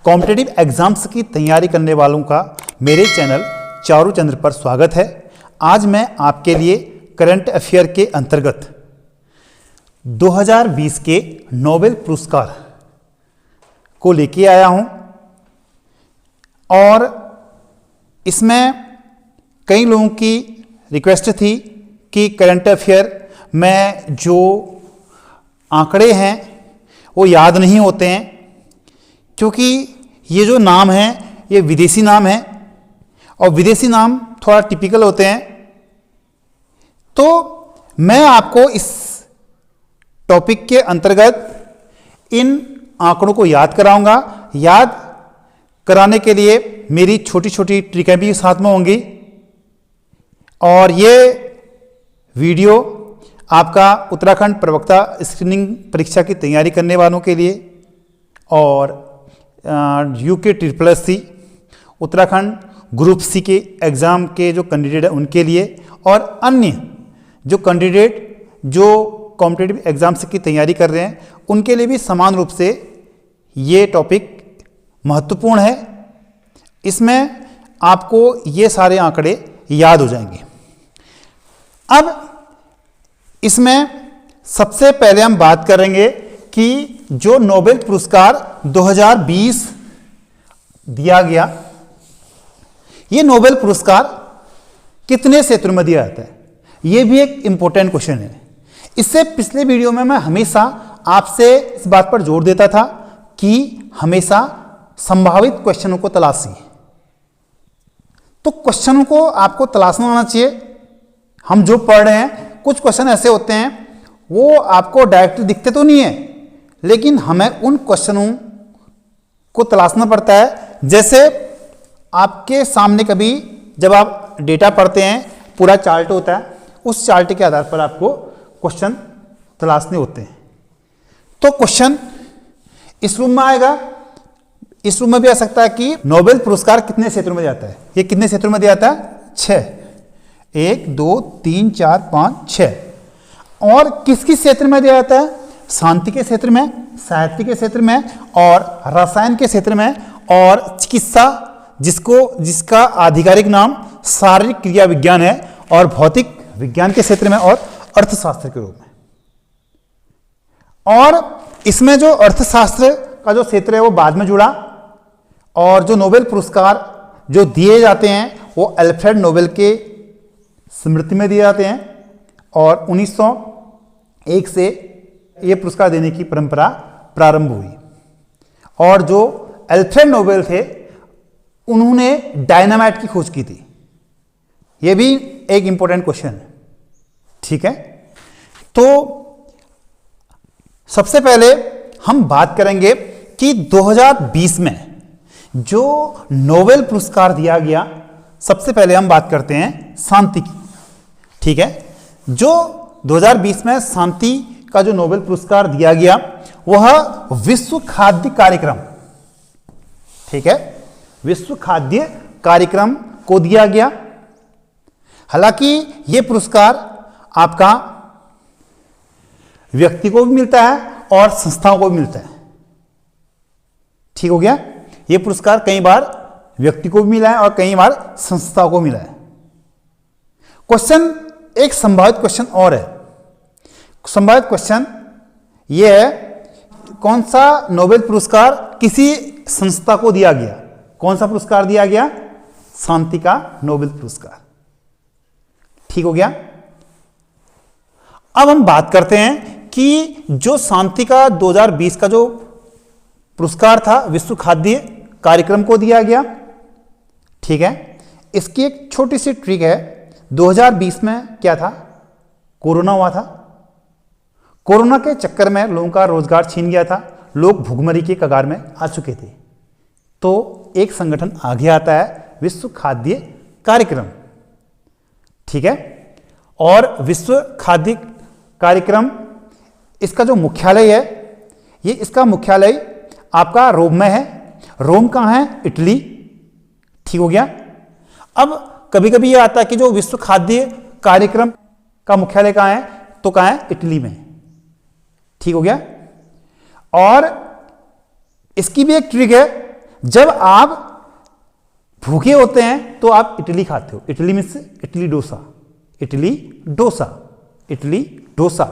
Competitive exams की तैयारी करने वालों का मेरे चैनल चारू चंद्र पर स्वागत है। आज मैं आपके लिए करंट अफेयर के अंतर्गत 2020 के नोबेल पुरस्कार को लेके आया हूं और इसमें कई लोगों की रिक्वेस्ट थी कि करंट अफेयर में जो आंकड़े हैं वो याद नहीं होते हैं, क्योंकि ये जो नाम हैं ये विदेशी नाम हैं और विदेशी नाम थोड़ा टिपिकल होते हैं। तो मैं आपको इस टॉपिक के अंतर्गत इन आंकड़ों को याद कराऊंगा। याद कराने के लिए मेरी छोटी छोटी ट्रिकें भी साथ में होंगी और ये वीडियो आपका उत्तराखंड प्रवक्ता स्क्रीनिंग परीक्षा की तैयारी करने वालों के लिए और UK triple Uttarakhand group C के एग्ज़ाम के जो कैंडिडेट हैं उनके लिए और अन्य जो कैंडिडेट जो कॉम्पिटिटिव एग्जाम्स की तैयारी कर रहे हैं उनके लिए भी समान रूप से ये टॉपिक महत्वपूर्ण है। इसमें आपको ये सारे आंकड़े याद हो जाएंगे। अब इसमें सबसे पहले हम बात करेंगे कि जो नोबेल पुरस्कार 2020 दिया गया, ये नोबेल पुरस्कार कितने क्षेत्रों में दिया जाता है, ये भी एक इंपॉर्टेंट क्वेश्चन है। इससे पिछले वीडियो में मैं हमेशा आपसे इस बात पर जोर देता था कि हमेशा संभावित क्वेश्चनों को तलाशिए। तो क्वेश्चनों को आपको तलाशना आना चाहिए। हम जो पढ़ रहे हैं कुछ क्वेश्चन ऐसे होते हैं वो आपको डायरेक्ट दिखते तो नहीं है, लेकिन हमें उन क्वेश्चनों को तलाशना पड़ता है। जैसे आपके सामने कभी जब आप डेटा पढ़ते हैं पूरा चार्ट होता है, उस चार्ट के आधार पर आपको क्वेश्चन तलाशने होते हैं। तो क्वेश्चन इस रूम में आएगा, इस रूम में भी आ सकता है कि नोबेल पुरस्कार कितने क्षेत्रों में जाता है। ये कितने क्षेत्रों में दिया जाता है? 6। 1 2 3 4 5 6। और किस किस क्षेत्र में दिया जाता है? शांति के क्षेत्र में, साहित्य के क्षेत्र में और रसायन के क्षेत्र में और चिकित्सा जिसका आधिकारिक नाम शारीरिक क्रिया विज्ञान है और भौतिक विज्ञान के क्षेत्र में और अर्थशास्त्र के रूप में। और इसमें जो अर्थशास्त्र का जो क्षेत्र है वो बाद में जुड़ा और जो नोबेल पुरस्कार जो दिए जाते हैं वो अल्फ्रेड नोबेल के स्मृति में दिए जाते हैं और 1901 से ये पुरस्कार देने की परंपरा प्रारंभ हुई। और जो अल्फ्रेड नोबेल थे उन्होंने डायनामाइट की खोज की थी। ये भी एक इंपॉर्टेंट क्वेश्चन है, ठीक है। तो सबसे पहले हम बात करेंगे कि 2020 में जो नोबेल पुरस्कार दिया गया, सबसे पहले हम बात करते हैं शांति की, ठीक है। जो 2020 में शांति का जो नोबेल पुरस्कार दिया गया वह विश्व खाद्य कार्यक्रम, ठीक है, विश्व खाद्य कार्यक्रम को दिया गया। हालांकि यह पुरस्कार आपका व्यक्ति को भी मिलता है और संस्थाओं को भी मिलता है, ठीक हो गया। यह पुरस्कार कई बार व्यक्ति को भी मिला है और कई बार संस्थाओं को मिला है। क्वेश्चन, एक संभावित क्वेश्चन और है। संभावित क्वेश्चन यह है कौन सा नोबेल पुरस्कार किसी संस्था को दिया गया। कौन सा पुरस्कार दिया गया? शांति का नोबेल पुरस्कार, ठीक हो गया। अब हम बात करते हैं कि जो शांति का 2020 का जो पुरस्कार था विश्व खाद्य कार्यक्रम को दिया गया, ठीक है। इसकी एक छोटी सी ट्रिक है। 2020 में क्या था? कोरोना हुआ था। कोरोना के चक्कर में लोगों का रोजगार छीन गया था, लोग भुखमरी के कगार में आ चुके थे। तो एक संगठन आगे आता है विश्व खाद्य कार्यक्रम, ठीक है। और विश्व खाद्य कार्यक्रम इसका जो मुख्यालय है, ये इसका मुख्यालय आपका रोम में है। रोम कहाँ है? इटली, ठीक हो गया। अब कभी कभी ये आता है कि जो विश्व खाद्य कार्यक्रम का मुख्यालय कहाँ है, तो कहाँ है? इटली में, ठीक हो गया। और इसकी भी एक ट्रिक है। जब आप भूखे होते हैं तो आप इडली खाते हो, इडली मीन्स इडली डोसा, इडली डोसा, इडली डोसा,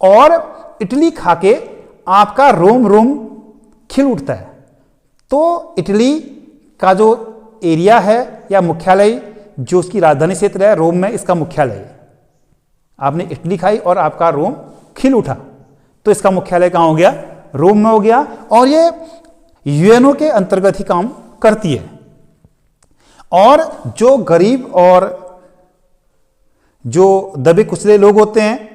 और इडली खा के आपका रोम रोम खिल उठता है। तो इटली का जो एरिया है या मुख्यालय, जो उसकी राजधानी क्षेत्र है रोम में, इसका मुख्यालय है। आपने इडली खाई और आपका रोम खिल उठा, तो इसका मुख्यालय कहाँ हो गया? रोम में हो गया। और ये यूएनओ के अंतर्गत ही काम करती है। और जो गरीब और जो दबे कुचले लोग होते हैं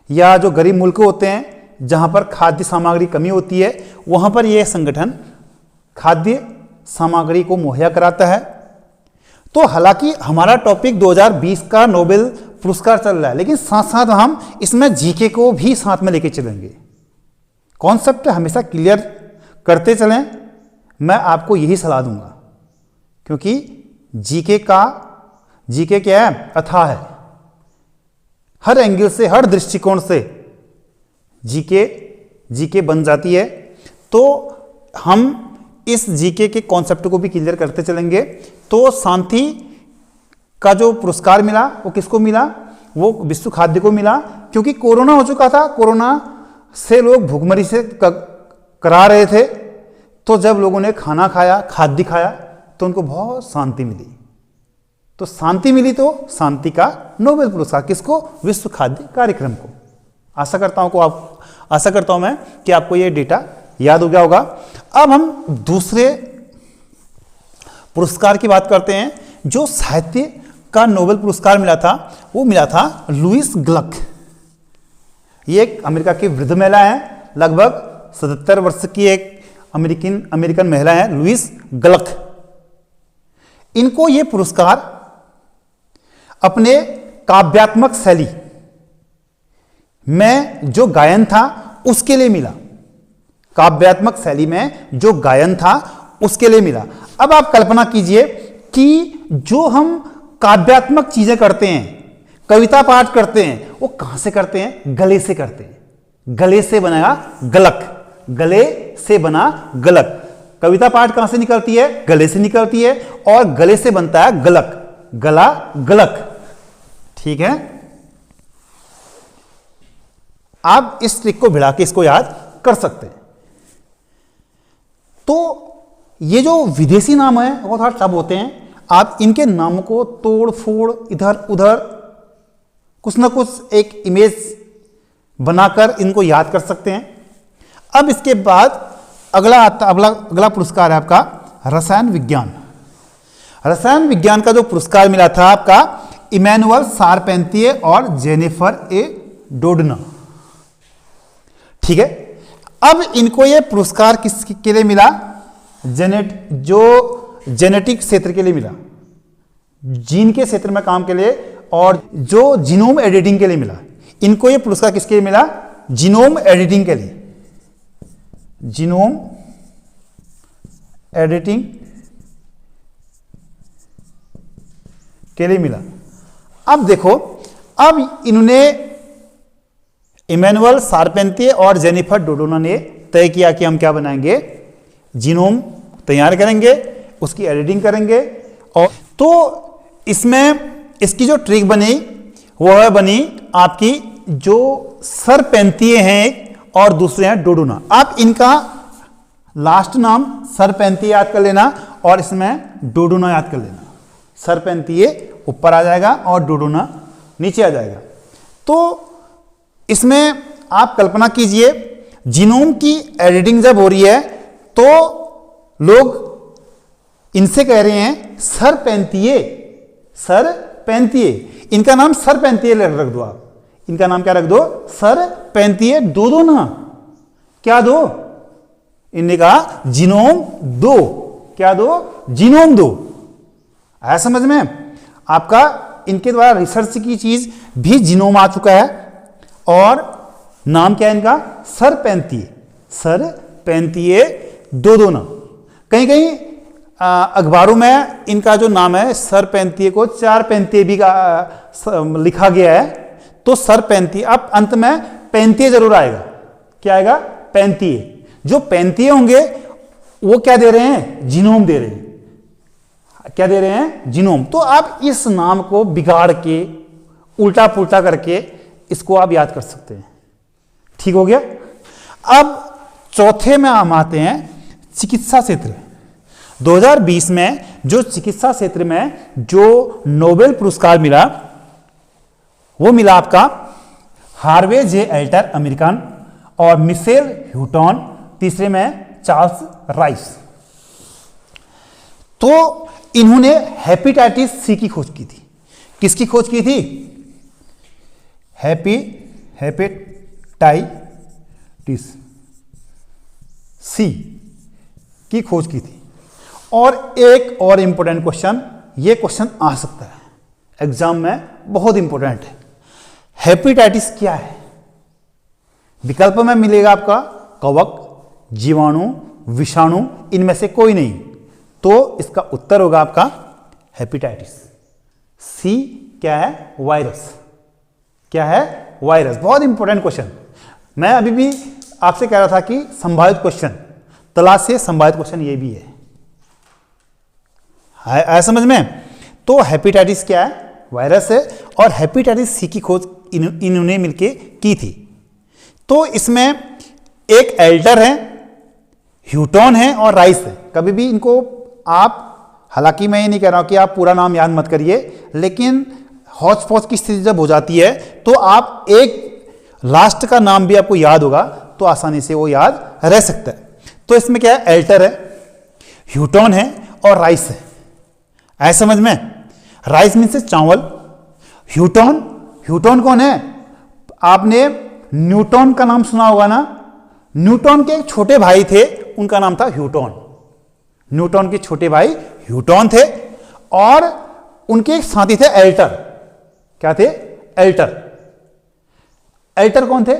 या जो गरीब मुल्क होते हैं जहां पर खाद्य सामग्री कमी होती है, वहां पर यह संगठन खाद्य सामग्री को मुहैया कराता है। तो हालांकि हमारा टॉपिक 2020 का नोबेल पुरस्कार चल रहा है, लेकिन साथ साथ हम इसमें जीके को भी साथ में लेके चलेंगे। कॉन्सेप्ट हमेशा क्लियर करते चलें, मैं आपको यही सलाह दूंगा, क्योंकि जीके क्या है? अथाह है। हर एंगल से, हर दृष्टिकोण से जीके बन जाती है। तो हम इस जीके के कॉन्सेप्ट को भी क्लियर करते चलेंगे। तो शांति का जो पुरस्कार मिला वो किसको मिला? वो विश्व खाद्य को मिला, क्योंकि कोरोना हो चुका था। कोरोना से लोग भूखमरी से करा रहे थे। तो जब लोगों ने खाना खाया, खाद्य खाया, तो उनको बहुत शांति मिली। तो शांति मिली तो शांति का नोबेल पुरस्कार किसको? विश्व खाद्य कार्यक्रम को। आशा करता हूं मैं कि आपको यह डेटा याद हो गया होगा। अब हम दूसरे पुरस्कार की बात करते हैं। जो साहित्य का नोबेल पुरस्कार मिला था वो मिला था लुईस ग्लक। ये एक अमेरिका की वृद्ध महिला है, लगभग 77 वर्ष की एक अमेरिकन महिला है, लुईस ग्लक। इनको ये पुरस्कार अपने काव्यात्मक शैली में जो गायन था उसके लिए मिला। काव्यात्मक शैली में जो गायन था उसके लिए मिला। अब आप कल्पना कीजिए कि जो हम काव्यात्मक चीजें करते हैं, कविता पाठ करते हैं, वो कहां से करते हैं? गले से करते हैं। गले से बना गलक, गले से बना गलक। कविता पाठ कहां से निकलती है? गले से निकलती है, और गले से बनता है गलक, गला गलक। ठीक है, आप इस ट्रिक को भिड़ा के इसको याद कर सकते हैं। तो ये जो विदेशी नाम है वो थोड़ा टफ होते हैं। आप इनके नामों को तोड़ फोड़, इधर उधर कुछ ना कुछ एक इमेज बनाकर इनको याद कर सकते हैं। अब इसके बाद अगला पुरस्कार है आपका रसायन विज्ञान। रसायन विज्ञान का जो पुरस्कार मिला था आपका इमैनुअल शारपेंतिये और जेनिफर ए डोडना। ठीक है, अब इनको ये पुरस्कार किसके लिए मिला? जेनेटिक क्षेत्र के लिए मिला, जीन के क्षेत्र में काम के लिए, और जो जीनोम एडिटिंग के लिए मिला। इनको ये पुरस्कार किसके लिए मिला? जीनोम एडिटिंग के लिए, जीनोम एडिटिंग के लिए मिला। अब देखो, अब इन्होंने इमैनुअल शारपेंतिये और जेनिफर डोडोना ने तय किया कि हम क्या बनाएंगे? जीनोम तैयार करेंगे, उसकी एडिटिंग करेंगे। और तो इसमें इसकी जो ट्रिक बनी वह बनी आपकी, जो शारपेंतिये हैं और दूसरे हैं डोडोना। आप इनका लास्ट नाम शारपेंतिये याद कर लेना और इसमें डोडोना याद कर लेना। शारपेंतिये ऊपर आ जाएगा और डोडोना नीचे आ जाएगा। तो इसमें आप कल्पना कीजिए, जीनोम की एडिटिंग जब हो रही है तो लोग इनसे कह रहे हैं शारपेंतिये, शारपेंतिये। इनका नाम शारपेंतिये रख दो आप। इनका नाम क्या रख दो? शारपेंतिये दो ना। क्या दो? इनने कहा जीनोम दो। क्या दो? जीनोम दो। आया समझ में? आपका इनके द्वारा रिसर्च की चीज भी जीनोम आ चुका है। और नाम क्या है इनका? शारपेंतिये, शारपेंतिये दो ना। कहीं कहीं अखबारों में इनका जो नाम है शारपेंतिये को चारपेंतिये भी लिखा गया है। तो शारपेंतिये, अब अंत में पेंतिये जरूर आएगा। क्या आएगा? पेंतिये। जो पेंतिये होंगे वो क्या दे रहे हैं, जीनोम दे रहे हैं। क्या दे रहे हैं, जीनोम। तो आप इस नाम को बिगाड़ के उल्टा पुल्टा करके इसको आप याद कर सकते हैं। ठीक हो गया। अब चौथे में हम आते हैं चिकित्सा क्षेत्र। 2020 में जो चिकित्सा क्षेत्र में जो नोबेल पुरस्कार मिला वो मिला आपका हार्वे जे एल्टर अमेरिकन और मिशेल ह्यूटन, तीसरे में चार्ल्स राइस। तो इन्होंने हेपेटाइटिस सी की खोज की थी। किसकी खोज की थी, हेपेटाइटिस सी की खोज की थी। और एक और इंपॉर्टेंट क्वेश्चन, ये क्वेश्चन आ सकता है एग्जाम में, बहुत इंपॉर्टेंट है। हेपेटाइटिस क्या है? विकल्प में मिलेगा आपका कवक, जीवाणु, विषाणु, इनमें से कोई नहीं। तो इसका उत्तर होगा आपका हेपेटाइटिस सी। क्या है, वायरस। क्या है, वायरस। बहुत इंपॉर्टेंट क्वेश्चन। मैं अभी भी आपसे कह रहा था कि संभावित क्वेश्चन, तलाश से संभावित क्वेश्चन ये भी है। आया समझ में? तो हेपेटाइटिस क्या है, वायरस है। और हेपेटाइटिस सी की खोज इन्होंने मिलके की थी। तो इसमें एक एल्टर है, ह्यूटन है और राइस है। कभी भी इनको आप, हालांकि मैं ये नहीं कह रहा हूं कि आप पूरा नाम याद मत करिए, लेकिन हौच पौच की स्थिति जब हो जाती है तो आप एक लास्ट का नाम भी आपको याद होगा तो आसानी से वो याद रह सकता है। तो इसमें क्या है, एल्टर है, ह्यूटन है और राइस है। ऐसा समझ में? राइस मीन्स चावल। ह्यूटन, ह्यूटन कौन है? आपने न्यूटन का नाम सुना होगा ना। न्यूटन के एक छोटे भाई थे, उनका नाम था ह्यूटन। न्यूटन के छोटे भाई ह्यूटन थे और उनके एक साथी थे एल्टर। क्या थे? एल्टर। एल्टर कौन थे?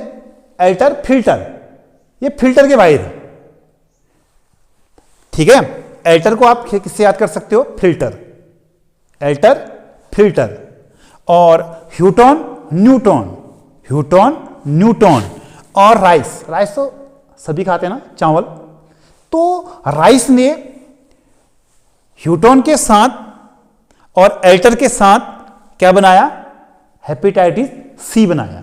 Alter filter. ये फिल्टर के भाई थे। ठीक है। एल्टर को आप किससे याद कर सकते हो? फिल्टर। Alter filter. और ह्यूटन न्यूटन। Houghton Newton. और राइस, राइस तो सभी खाते हैं ना, चावल। तो राइस ने ह्यूटन के साथ और एल्टर के साथ क्या बनाया? हेपेटाइटिस सी बनाया।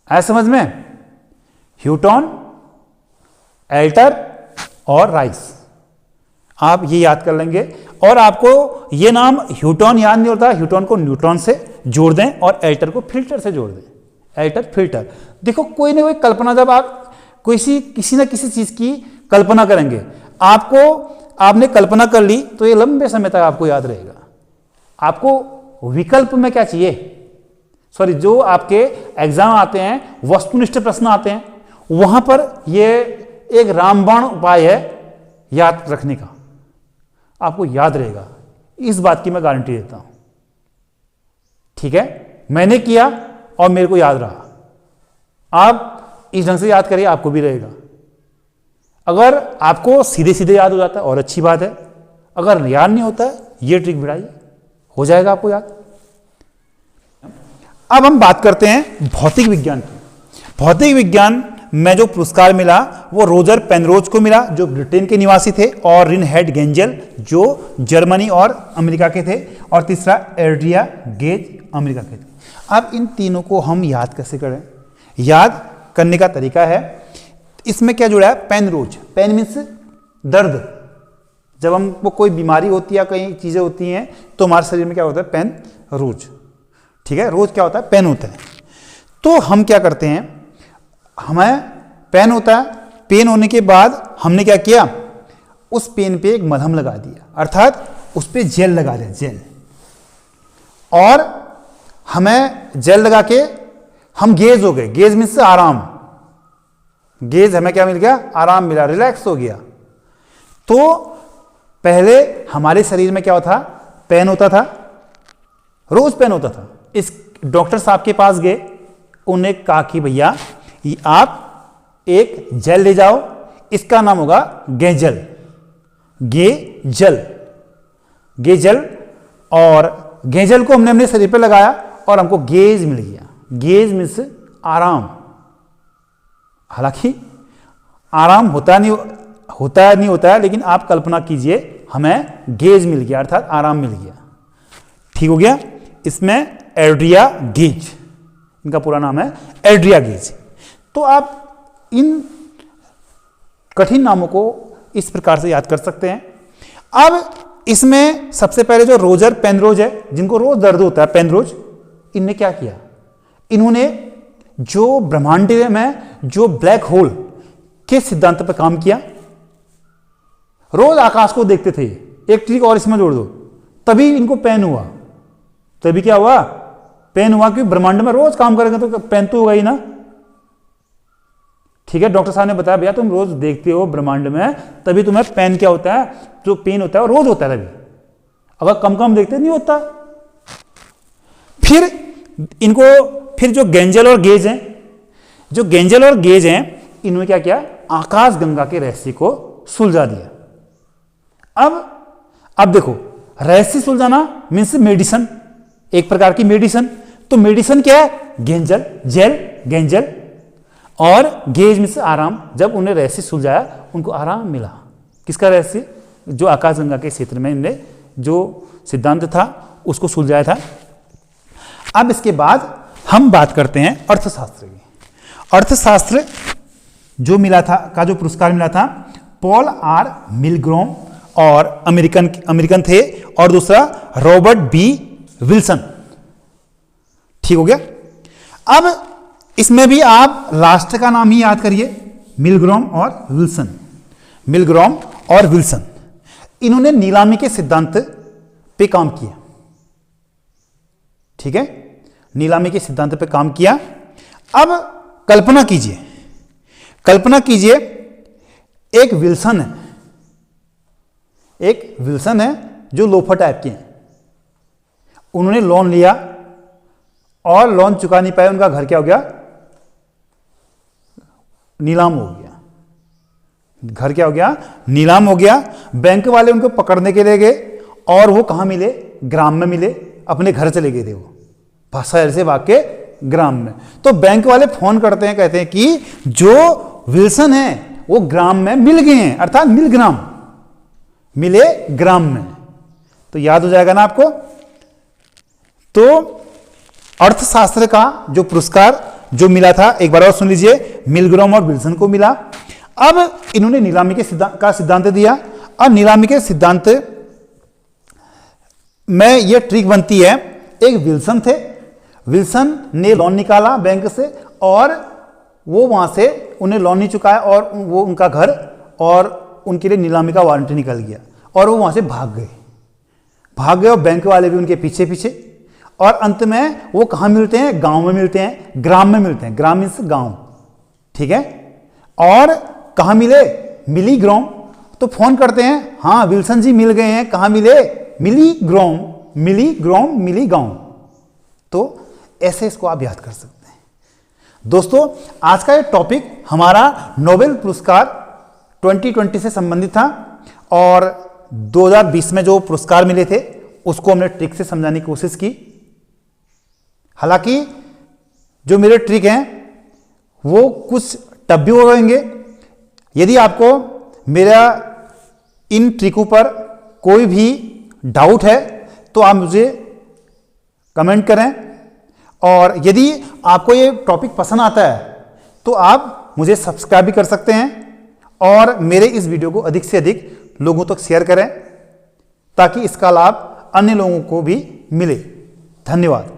ऐसा समझ में? ह्यूटन, एल्टर और राइस, आप ये याद कर लेंगे। और आपको ये नाम ह्यूटन याद नहीं होता, ह्यूटन को न्यूटन से जोड़ दें और एल्टर को फिल्टर से जोड़ दें। Alter filter. देखो कोई ना कोई कल्पना, जब आप किसी ना किसी चीज की कल्पना करेंगे, आपने कल्पना कर ली तो ये लंबे समय तक आपको याद रहेगा। आपको विकल्प में क्या चाहिए, सॉरी, जो आपके एग्जाम आते हैं, वस्तुनिष्ठ प्रश्न आते हैं, वहां पर ये एक रामबाण उपाय है याद रखने का। आपको याद रहेगा, इस बात की मैं गारंटी देता हूं। ठीक है, मैंने किया और मेरे को याद रहा। आप इस ढंग से याद करिए, आपको भी रहेगा। अगर आपको सीधे सीधे याद हो जाता है और अच्छी बात है, अगर याद नहीं होता है, ये ट्रिक बढ़ाइए, हो जाएगा आपको याद। अब हम बात करते हैं भौतिक विज्ञान की। भौतिक विज्ञान में जो पुरस्कार मिला वो रोजर पेनरोज को मिला, जो ब्रिटेन के निवासी थे, और रिनहेड गेंजल जो जर्मनी और अमेरिका के थे, और तीसरा एड्रिया गेज अमेरिका के थे। अब इन तीनों को हम याद कैसे करें? याद करने का तरीका है, इसमें क्या जुड़ा है? पेनरोज। पेन मीन्स दर्द। जब हमको कोई बीमारी होती है, कई चीजें होती हैं, तो हमारे शरीर में क्या होता है? पेन रोज। ठीक है, रोज क्या होता है? पेन होता है। तो हम क्या करते हैं, हमें पेन होता है, पेन होने के बाद हमने क्या किया, उस पेन पे एक मलहम लगा दिया, अर्थात उस पे जेल लगा दिया, जेल। और हमें जेल लगा के हम गेज हो गए। गेज मीन्स आराम। गेज हमें क्या मिल गया? आराम मिला, रिलैक्स हो गया। तो पहले हमारे शरीर में क्या होता? पेन होता था, रोज पेन होता था। इस डॉक्टर साहब के पास गए, उन्हें कहा कि भैया आप एक जेल ले जाओ, इसका नाम होगा गेजल। गेजल, गेजल। और गेजल को हमने अपने शरीर पर लगाया और हमको गेज मिल गया। गेज मीन्स आराम। हालांकि आराम होता नहीं, होता है नहीं होता है, लेकिन आप कल्पना कीजिए हमें गेज मिल गया, अर्थात आराम मिल गया। ठीक हो गया। इसमें एड्रिया गेज, इनका पूरा नाम है एड्रिया गेज। तो आप इन कठिन नामों को इस प्रकार से याद कर सकते हैं। अब इसमें सबसे पहले जो रोजर पेनरोज है, जिनको रोज दर्द होता है, पेनरोज, इनने क्या किया, इन्होंने जो ब्रह्मांड में जो ब्लैक होल के सिद्धांत पर काम किया। रोज आकाश को देखते थे। एक ट्रिक और इसमें जोड़ दो, तभी इनको पेन हुआ। तभी क्या हुआ, पेन हुआ, क्योंकि ब्रह्मांड में रोज काम करेंगे तो पेन तो होगा ही ना। ठीक है, डॉक्टर साहब ने बताया भैया तुम रोज देखते हो ब्रह्मांड में, तभी तुम्हें पेन क्या होता है, जो पेन होता है वो रोज होता है तभी, अगर कम कम देखते नहीं होता। फिर इनको, फिर जो गेंजल और गेज हैं, जो गेंजल और गेज हैं, इन्होंने क्या किया, आकाश गंगा के रहस्य को सुलझा दिया। अब देखो, रहस्य सुलझाना मीन्स मेडिसिन, एक प्रकार की मेडिसिन। तो मेडिसिन क्या है, गेंजल, जेल, गेंजल, और गेज मीन्स आराम। जब उन्हें रहस्य सुलझाया उनको आराम मिला। किसका रहस्य, जो आकाश गंगा के क्षेत्र में इनने जो सिद्धांत था उसको सुलझाया था। अब इसके बाद हम बात करते हैं अर्थशास्त्र की। अर्थशास्त्र जो मिला था, का जो पुरस्कार मिला था, पॉल आर मिलग्रोम और अमेरिकन थे, और दूसरा रॉबर्ट बी विल्सन। ठीक हो गया। अब इसमें भी आप लास्ट का नाम ही याद करिए, मिलग्रोम और विल्सन। मिलग्रोम और विल्सन, इन्होंने नीलामी के सिद्धांत पे काम किया। ठीक है, नीलामी के सिद्धांत पे काम किया। अब कल्पना कीजिए, कल्पना कीजिए एक विल्सन है, एक विल्सन है जो लोफर टाइप के हैं। उन्होंने लोन लिया और लोन चुका नहीं पाए, उनका घर क्या हो गया, नीलाम हो गया। घर क्या हो गया, नीलाम हो गया। बैंक वाले उनको पकड़ने के लिए गए, और वो कहां मिले, ग्राम में मिले, अपने घर चले गए थे वो, शहर से भाग के ग्राम में। तो बैंक वाले फोन करते हैं, कहते हैं कि जो विल्सन है वो ग्राम में मिल गए हैं, अर्थात मिलग्राम, मिले ग्राम में। तो याद हो जाएगा ना आपको। तो अर्थशास्त्र का जो पुरस्कार जो मिला था, एक बार और सुन लीजिए, मिलग्रोम और विल्सन को मिला। अब इन्होंने नीलामी के सिद्धांत दिया, और नीलामी के सिद्धांत में यह ट्रिक बनती है। एक विल्सन थे, विल्सन ने लोन निकाला बैंक से, और वो वहां से उन्हें लोन नहीं चुकाया, और वो उनका घर और उनके लिए नीलामी का वारंट निकल गया, और वो वहां से भाग गए, और बैंक वाले भी उनके पीछे पीछे। और अंत में वो कहां मिलते हैं, गांव में मिलते हैं, ग्राम में मिलते हैं। ग्राम मीन्स गांव। ठीक है, और कहां मिले, मिली ग्राम। तो फोन करते हैं, हाँ विल्सन जी मिल गए हैं, कहां मिले, मिली ग्राम, मिली ग्राम, मिली गांव। तो ऐसे इसको आप याद कर सकते हैं। दोस्तों, आज का ये टॉपिक हमारा नोबेल पुरस्कार 2020 से संबंधित था, और 2020 में जो पुरस्कार मिले थे उसको हमने ट्रिक से समझाने की कोशिश की। हालांकि जो मेरे ट्रिक हैं वो कुछ टफ भी हो जाएंगे। यदि आपको मेरा इन ट्रिकों पर कोई भी डाउट है तो आप मुझे कमेंट करें, और यदि आपको ये टॉपिक पसंद आता है तो आप मुझे सब्सक्राइब भी कर सकते हैं, और मेरे इस वीडियो को अधिक से अधिक लोगों तक शेयर करें, ताकि इसका लाभ अन्य लोगों को भी मिले। धन्यवाद।